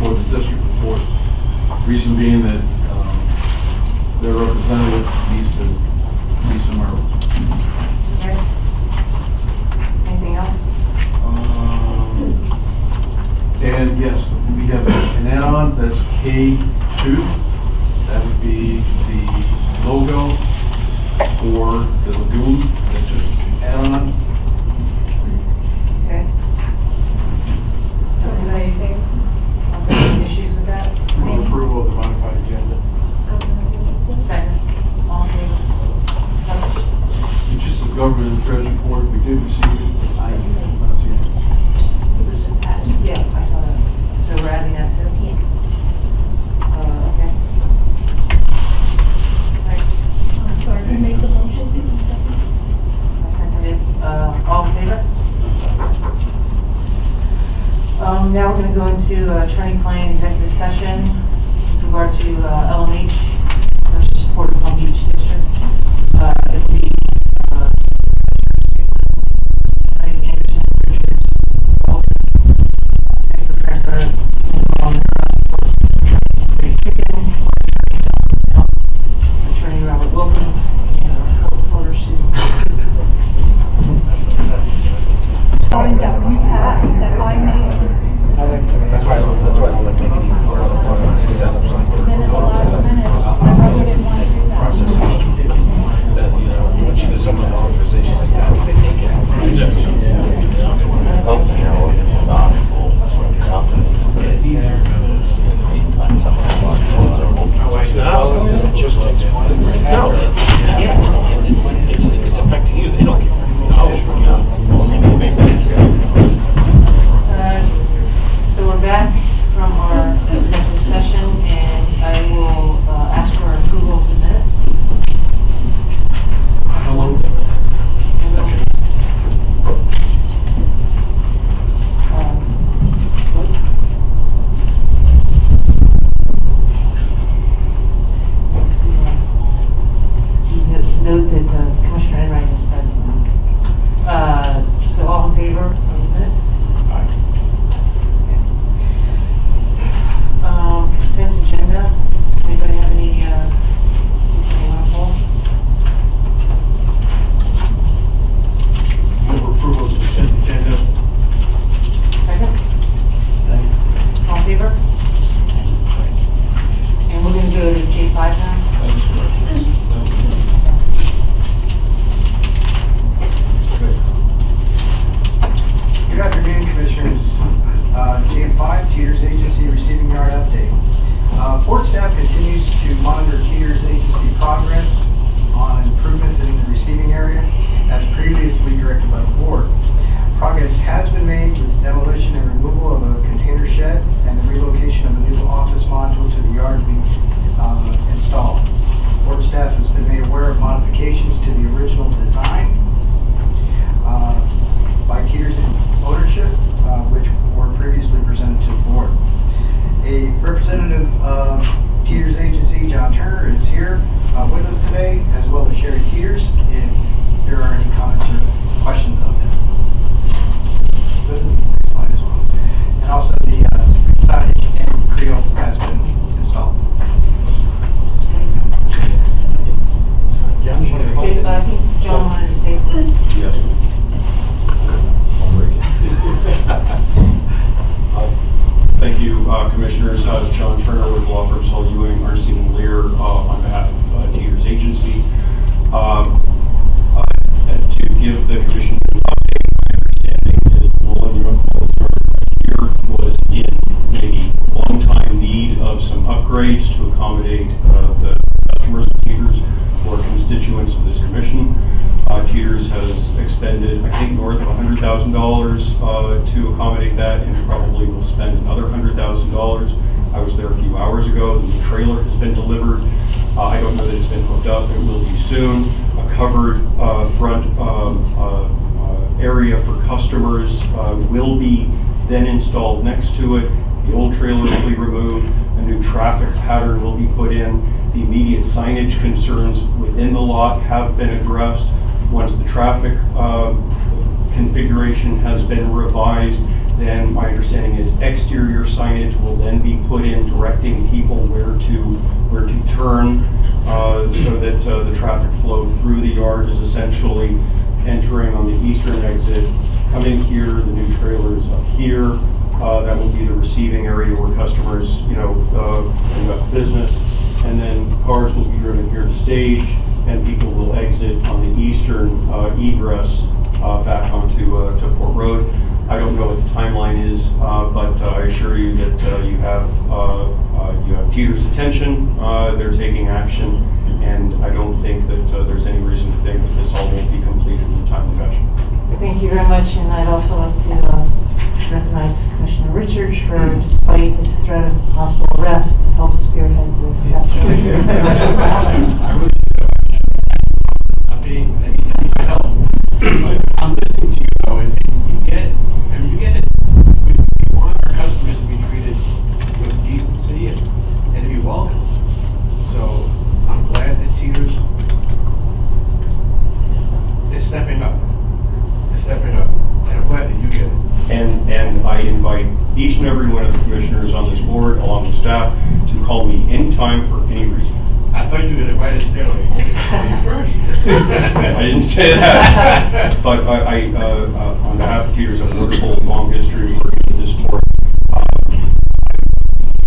for the district report. Reason being that their representative needs to be somewhere else. Okay. Anything else? And yes, we have an add-on that's K2. That would be the logo for the lagoon. That's just an add-on. Okay. Anything? Any issues with that? Move approval of the modified agenda. Second. All in favor? It's just the government and treasury report. We did receive it. I have not seen it. Yeah, I saw that. So we're adding that too? Yeah. Okay. Right. Sorry, who made the motion? Did you second? I seconded. All in favor? Now we're going to go into attorney-client executive session with regard to LMH versus Port of Palm Beach District. It'll be Anderson, Richards, Attorney Robert Wilkins, and reporter Susan. Sorry that we had, that I made. That's why I don't like making any set up something. Then at the last minute, I really didn't want to do that. Process of each one. That, you know, once you get someone's authorization like that, they take it. It just takes one. No. Yeah, and it's affecting you, they don't care. So we're back from our executive session, and I will ask for approval of the minutes. Note that Commissioner Enright is present now. So all in favor of the minutes? Consent agenda. Does anybody have any want to pull? Move approval of the consent agenda. Second? All in favor? And we're going to go to J5 now? Good afternoon, Commissioners. J5, Teeter's Agency Receiving Yard Update. Board staff continues to monitor Teeter's Agency progress on improvements in the receiving area as previously directed by the board. Progress has been made with demolition and removal of a container shed and the relocation of a new office module to the yard to be installed. Board staff has been made aware of modifications to the original design by Teeter's ownership, which were previously presented to the board. A representative of Teeter's Agency, John Turner, is here with us today, as well as Sherry Teeters, if there are any comments or questions of them. Next slide as well. And also the signage and creel has been installed. I think John wanted to say something. Yes. Thank you, Commissioners. John Turner with law firm Saul Ewing, Arnstein and Lear, on behalf of Teeter's Agency. And to give the Commission an update, my understanding is the rolling road here was in a long-time need of some upgrades to accommodate the customers of Teeter's or constituents of this commission. Teeter's has expended, I think, north of $100,000 to accommodate that, and probably will spend another $100,000. I was there a few hours ago. The trailer has been delivered. I don't know that it's been hooked up. It will be soon. A covered front area for customers will be then installed next to it. The old trailer will be removed. A new traffic pattern will be put in. The immediate signage concerns within the lot have been addressed. Once the traffic configuration has been revised, then my understanding is exterior signage will then be put in directing people where to turn, so that the traffic flow through the yard is essentially entering on the eastern exit, coming here, the new trailer is up here. That will be the receiving area where customers, conduct business. And then cars will be driven here to stage, and people will exit on the eastern egress back onto to Port Road. I don't know what the timeline is, but I assure you that you have Teeter's attention. They're taking action, and I don't think that there's any reason to think that this all won't be completed in a timely fashion. Thank you very much, and I'd also like to recognize Commissioner Richards for, despite his threat of possible arrest, help spearhead this effort. I really not being any help. But I'm listening to you though, and you get it. We want our customers to be treated with decency and to be welcome. So I'm glad that Teeters is stepping up. And I'm glad that you get it. And I invite each and every one of the commissioners on this board, along with staff, to call me anytime for any reason. I thought you were going to invite us there like first. I didn't say that, but I on behalf of Teeters, have a wonderful long history of working with this board.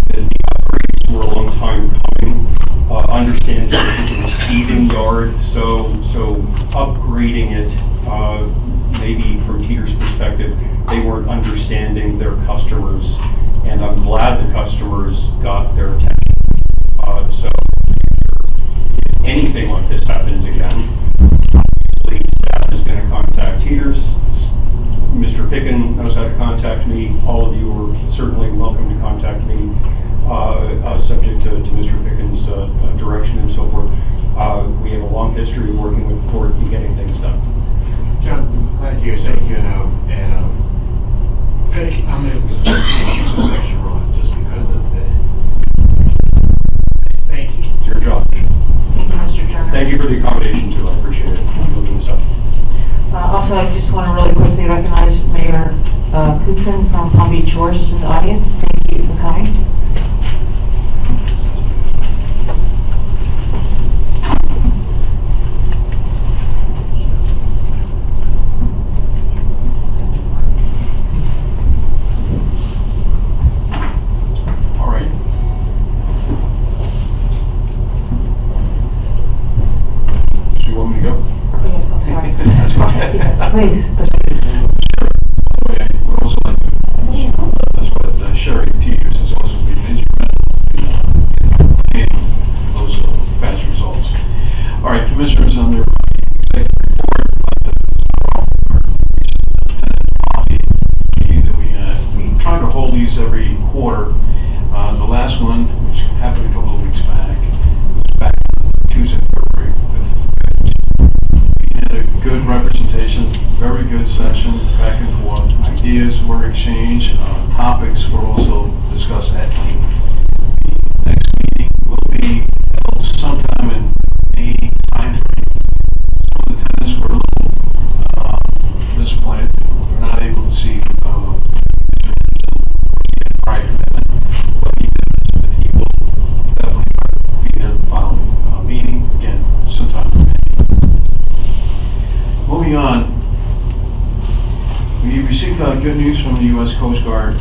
The upgrades were a long time coming. Understanding that it's a receiving yard, so upgrading it, maybe from Teeters' perspective, they weren't understanding their customers, and I'm glad the customers got their attention. So if anything like this happens again, obviously staff is going to contact Teeters. Mr. Picken knows how to contact me. All of you are certainly welcome to contact me, subject to Mr. Picken's direction and so forth. We have a long history of working with the court and getting things done. John, I'm glad you guys thank you, and thank you. I'm going to use some extra on just because of that. Thank you. It's your job. Thank you, Mr. Turner. Thank you for the accommodation too. I appreciate it. Looking this up. Also, I just want to really quickly recognize Mayor Kutzen from Palm Beach, Georgia, is in the audience. Thank you for coming. All right. Do you want me to go? Yes, I'm sorry. That's fine. Yes, please. I would also like to that's what Sherry Teeters has also been instrumental in getting those fast results. All right, commissioners, on their executive report, coffee meeting that we had. We try to hold these every quarter. The last one, which happened a couple of weeks back, was back on Tuesday, February 5th. We had a good representation, very good session, back and forth. Ideas were exchanged, topics were also discussed at length. The next meeting will be held sometime in May timeframe. Some of the tenants were a little disappointed. We're not able to see prior commitment, but he will definitely be at the following meeting again sometime. Moving on, we received good news from the U.S. Coast Guard.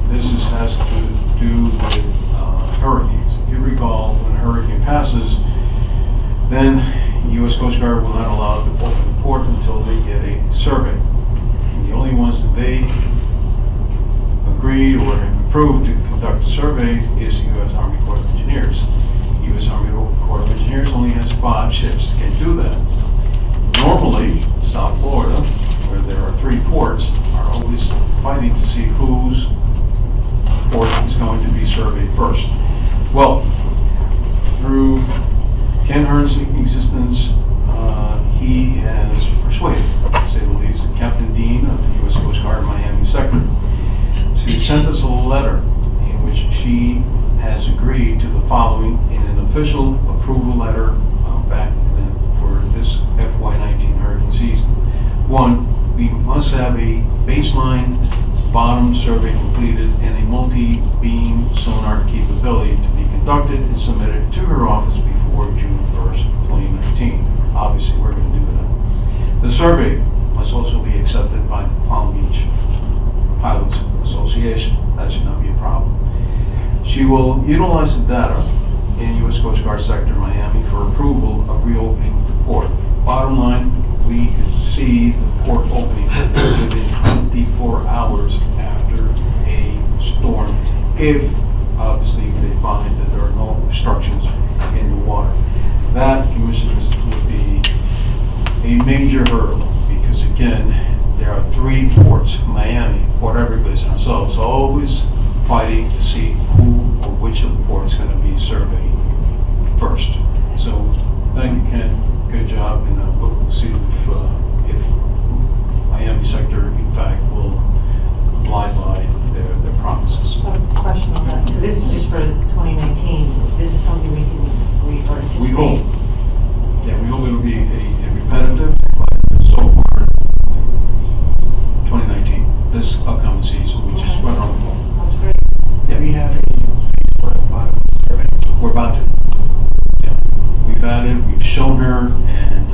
This has to do with hurricanes. If you recall, when a hurricane passes, then the U.S. Coast Guard will not allow it to open the port until they get a survey. And the only ones that they agreed or approved to conduct a survey is the U.S. Army Corps of Engineers. The U.S. Army Corps of Engineers only has 5 ships that can do that. Normally, South Florida, where there are 3 ports, are always fighting to see whose port is going to be surveyed first. Well, through Ken Hearn's existence, he has persuaded, to say the least, Captain Dean of the U.S. Coast Guard Miami sector to send us a letter in which she has agreed to the following in an official approval letter back for this FY19 hurricane season. 1, we must have a baseline bottom survey completed, and a multi-beam sonar capability to be conducted and submitted to her office before June 1st, 2019. Obviously, we're going to do that. The survey must also be accepted by the Palm Beach Pilots Association. That should not be a problem. She will utilize the data in U.S. Coast Guard Sector Miami for approval of reopening the port. Bottom line, we could see the port opening within 24 hours after a storm, if obviously they find that there are no obstructions in the water. That, Commissioners, would be a major hurdle, because again, there are 3 ports: Miami, Port Everglades, and ourselves, always fighting to see who or which of the ports is going to be surveyed first. So, thank you, Ken. Good job, and we'll see if Miami sector, in fact, will abide by their promises. I have a question on that. So this is just for 2019. This is something we are anticipating. We hope. Yeah, we hope it'll be a repetitive, but so far, 2019, this upcoming season, we just went on the ball. That's great. Yeah, we have we're about to. Yeah, we've added, we've shown her, and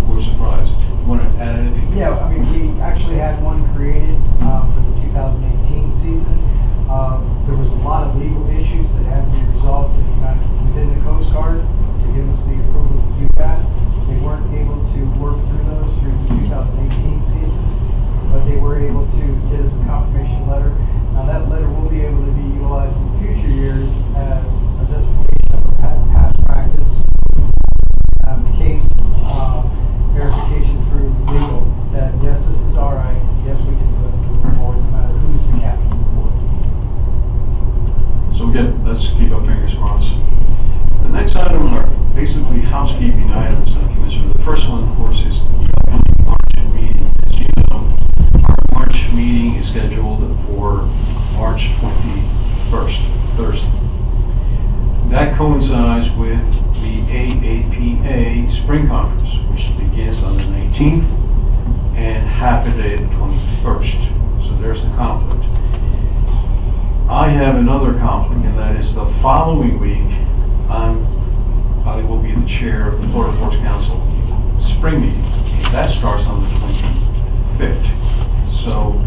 we're surprised. You want to add anything? Yeah, I mean, we actually had one created for the 2018 season. There was a lot of legal issues that had to be resolved within the Coast Guard to give us the approval to do that. They weren't able to work through those through the 2018 season, but they were able to get us a confirmation letter. Now that letter will be able to be utilized in future years as a justification of a past practice case verification through legal, that yes, this is all right, yes, we can put it forward no matter who's the captain of the board. So again, let's keep our fingers crossed. The next item are basically housekeeping items, Commissioner. The first one, of course, is the upcoming March meeting. As you know, our March meeting is scheduled for March 21st, Thursday. That coincides with the AAPA Spring Conference, which begins on the 19th and half a day the 21st. So there's the conflict. I have another conflict, and that is the following week, I will be the chair of the Florida Ports Council Spring Meeting. And that starts on the 25th. So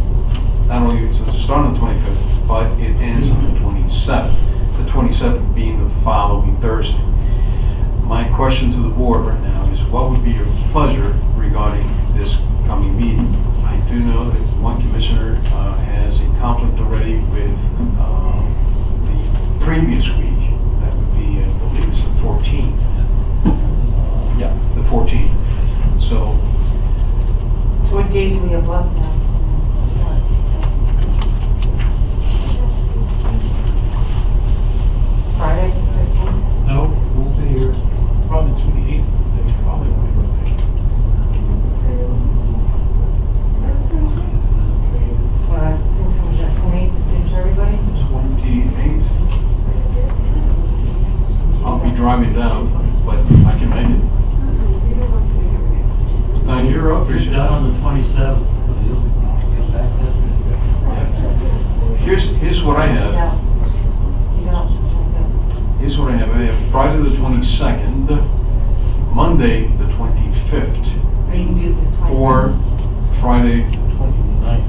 not only does it start on the 25th, but it ends on the 27th. The 27th being the following Thursday. My question to the board right now is, what would be your pleasure regarding this coming meeting? I do know that one commissioner has a conflict already with the previous week. That would be, I believe it's the 14th. Yeah, the 14th. So what days do we have left now? Friday, 15th? No, we'll be here probably 28th. They probably won't be rotating. I think someone's at 28th, is good for everybody? 28th. I'll be driving down, but I can make it. Now you're up. You're done on the 27th. Here's what I He's have. out. He's out. Here's what I have. I have Friday the 22nd, Monday the 25th, Or you can do this 20th. or Friday, 29th.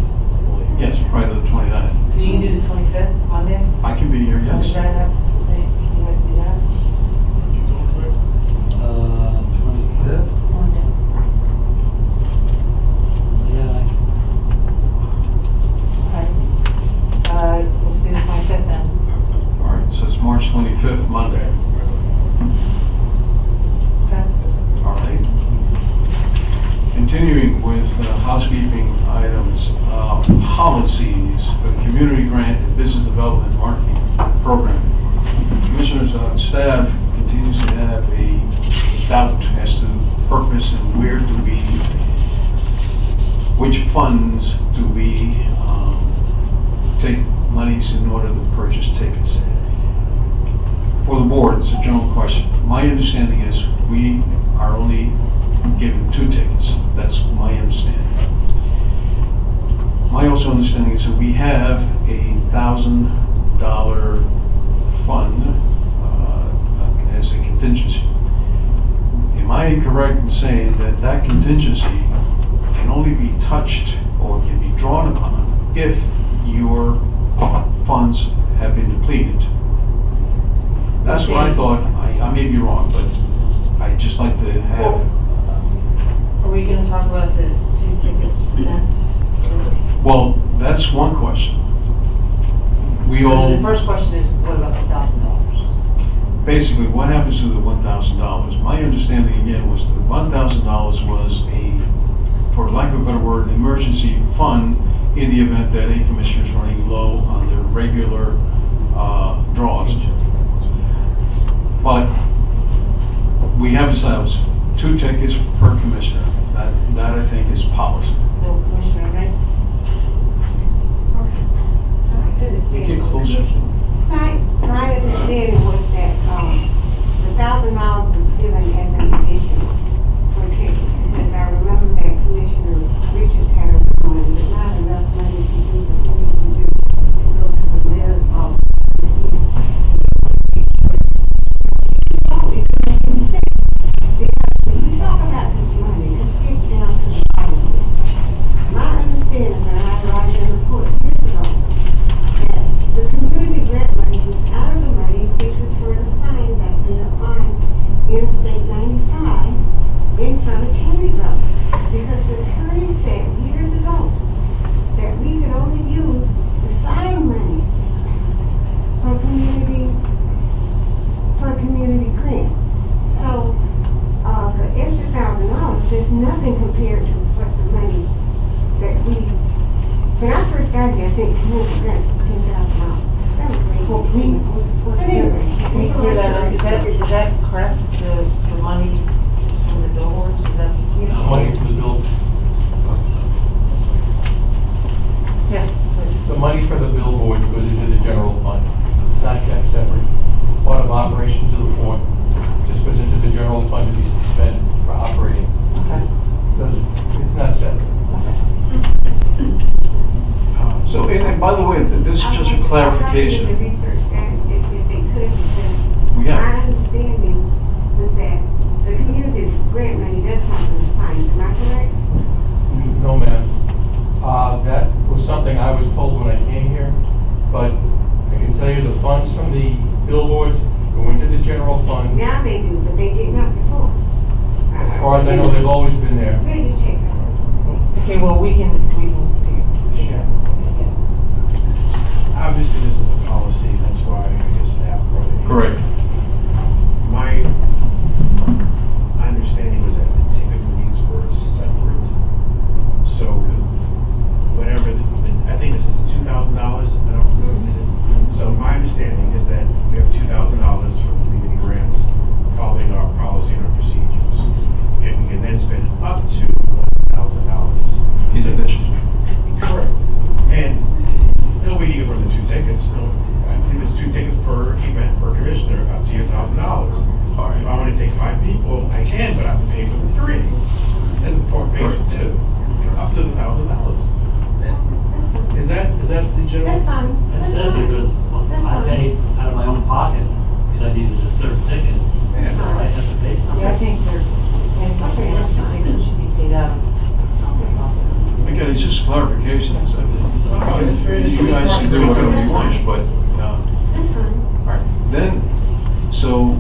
yes, Friday the 29th. So you can do the 25th, Monday? I can be here, Can yes. you guys do that? 25th? Monday. Yeah. Okay. Let's do the 25th then. All right, so it's March 25th, Monday. Okay. All right. Continuing with housekeeping items, policies for the community grant and business development marketing program. Commissioners, staff continues to have a doubt as to purpose and where do we, which funds do we take monies in order to purchase tickets. For the board, it's a general question. My understanding is we are only given 2 tickets. That's my understanding. My also understanding is that we have $1,000 fund as a contingency. Am I correct in saying that that contingency can only be touched or can be drawn upon if your funds have been depleted? That's what I thought. I may be wrong, but I'd just like to have. Are we gonna talk about the 2 tickets next? Well, that's one question. We So all. the first question is, what about the $1,000? Basically, what happens to the $1,000? My understanding again was that the $1,000 was for lack of a better word, an emergency fund in the event that a commissioner is running low on their regular draws. But we have established 2 tickets per commissioner. That I think is policy. No, Commissioner Ray? Get closer. My understanding was that, the $1,000 was given as an addition for tickets, because I remember that Commissioner Richards had a money, but not enough money to do what we need to do to go to the mayor's office. Oh, it doesn't make sense. Because when you talk about this money, let's get down to the bottom of it. My understanding, when I arrived in the report years ago, that the community grant money was out of the money, which was for the signs that been on Interstate 95 in front of Cherry Brothers. Because the attorney said years ago that we could only use the sign money for community grants. So, the extra $1,000, there's nothing compared to what the money that we, when I first got here, I think community grants was $10,000. That was great. Well, But anyway, Can we clear that up? Is that correct? The money is from the billboards? Is that? Money for the bill. Yes. The money for the billboard goes into the general fund. It's not kept separate. It's part of operations of the port. Just goes into the general fund to be spent for operating. Okay. It's not separate. So, and by the way, this is just a I'm trying to clarification. research that if they could, because Yeah. my understanding was that the community grant money does come from the signs, am I correct? No, ma'am. That was something I was told when I came here, but I can tell you the funds from the billboards go into the general fund. Now they do, but they did not before. As far as I know, they've always been there. We'll just check that. Okay, well, we can figure it out. Yes. Obviously, this is a policy, that's why I guess staff brought it in. Correct. My understanding was that the ticket reads were separate. So whatever, I think this is $2,000, I don't know. So my understanding is that we have $2,000 for community grants following our policy and our procedures. And we can then spend up to $1,000. He's addition. Correct. And no way you can run the 2 tickets. No, I believe it's 2 tickets per event per commissioner, up to $1,000. All right. If I want to take 5 people, I can, but I have to pay for the 3. And the port pays for 2, up to the $1,000. Is that the general? That's fine. I That's said fine. because That's I fine. paid out of my own pocket because I needed a 3rd ticket. Yeah. So I had to pay. Yeah, I think I think it should be paid out. Again, it's just clarification. Oh, it's fair. You guys can do whatever you wish, but, That's fine. all right. Then, so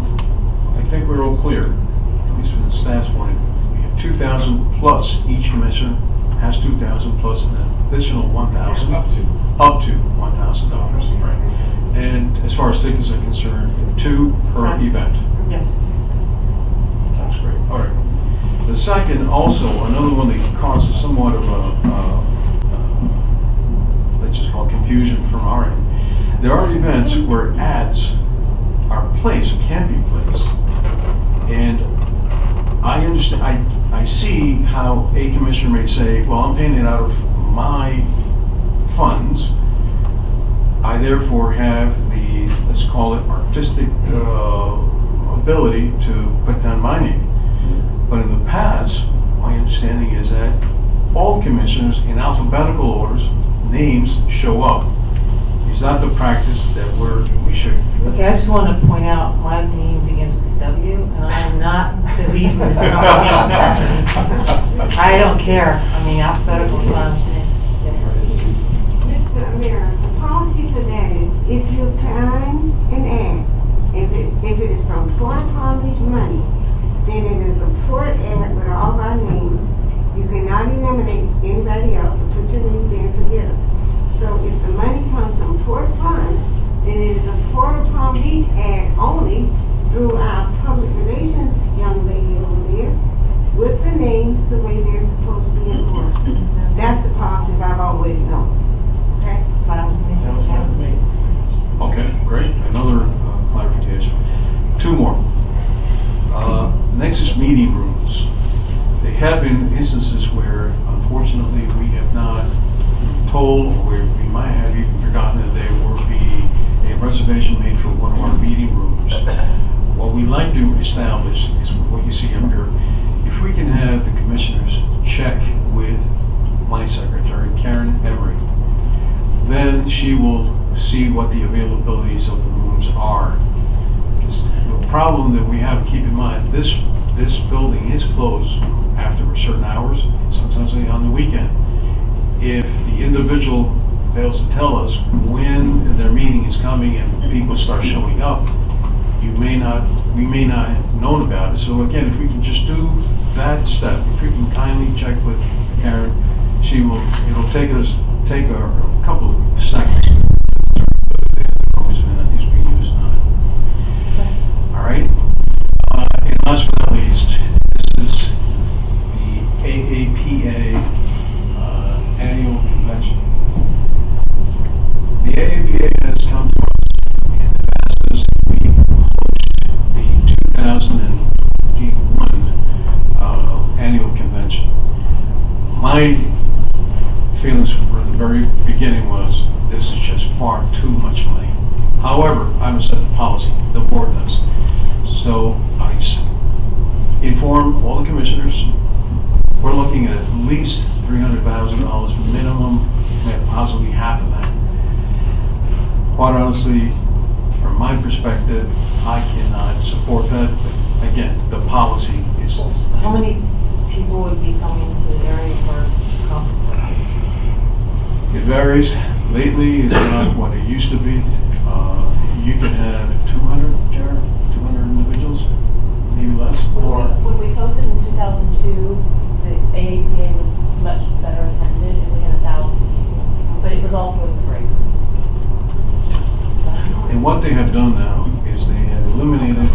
I think we're all clear, at least from the staff's point of view. We have 2,000 plus, each commissioner has 2,000 plus an additional 1,000. Up to. Up to $1,000, right? And as far as tickets are concerned, 2 per Right. event. Yes. That's great. All right. The second, also, another one that causes somewhat of let's just call it confusion from our end. There are events where ads are placed, can be placed. And I understand, I see how a commissioner may say, well, I'm paying it out of my funds. I therefore have the, let's call it artistic ability to put down my name. But in the past, my understanding is that all commissioners in alphabetical orders names show up. Is that the practice that we should? Okay, I just want to point out, my name begins with a W, and I am not the reason this conversation's happening. I don't care. I mean, alphabetical is fine with me. Mr. Mayor, the policy for that is if you find an ad, if it is from Port Palm Beach money, then it is a port ad with all our names. You cannot eliminate anybody else or put your name there for this. So if the money comes from Port Funds, then it is a Port of Palm Beach ad only through our public relations young lady over there with the names the way they're supposed to be in order. That's the policy I've always known. Okay? Fine with me. Sounds fine to me. Okay, great. Another clarification. Two more. Next is meeting rooms. There have been instances where, unfortunately, we have not told, or where we might have even forgotten that there will be a reservation made for one of our meeting rooms. What we'd like to establish is what you see up here. If we can have the commissioners check with my secretary, Karen Emery, then she will see what the availabilities of the rooms are. The problem that we have to keep in mind, this building is closed after certain hours, sometimes on the weekend. If the individual fails to tell us when their meeting is coming and people start showing up, we may not have known about it. So again, if we can just do that step, if we can kindly check with Karen, it'll take a couple of seconds. All right. And last but not least, this is the AAPA annual convention. The AAPA has come to us and asked us to host the 2021 annual convention. My feelings from the very beginning was this is just far too much money. However, I must set the policy, the board does. So I inform all the commissioners, we're looking at least $300,000 minimum, maybe possibly half of that. Quite honestly, from my perspective, I cannot support that. But again, the policy is. How many people would be coming to the area for conference like this? It varies. Lately, it's not what it used to be. You can have 200, Jared, 200 individuals, maybe less. When we posted in 2002, the AAPA was much better attended, and we had 1,000 people. But it was also in the breakers. And what they have done now is they have eliminated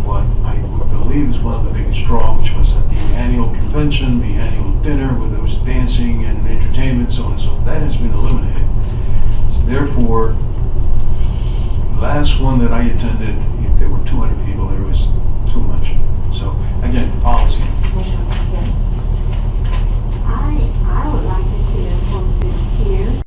what I believe is one of the biggest draws, which was at the annual convention, the annual dinner, where there was dancing and entertainment, so on and so forth. That has been eliminated. So therefore, last one that I attended, if there were 200 people, there was too much.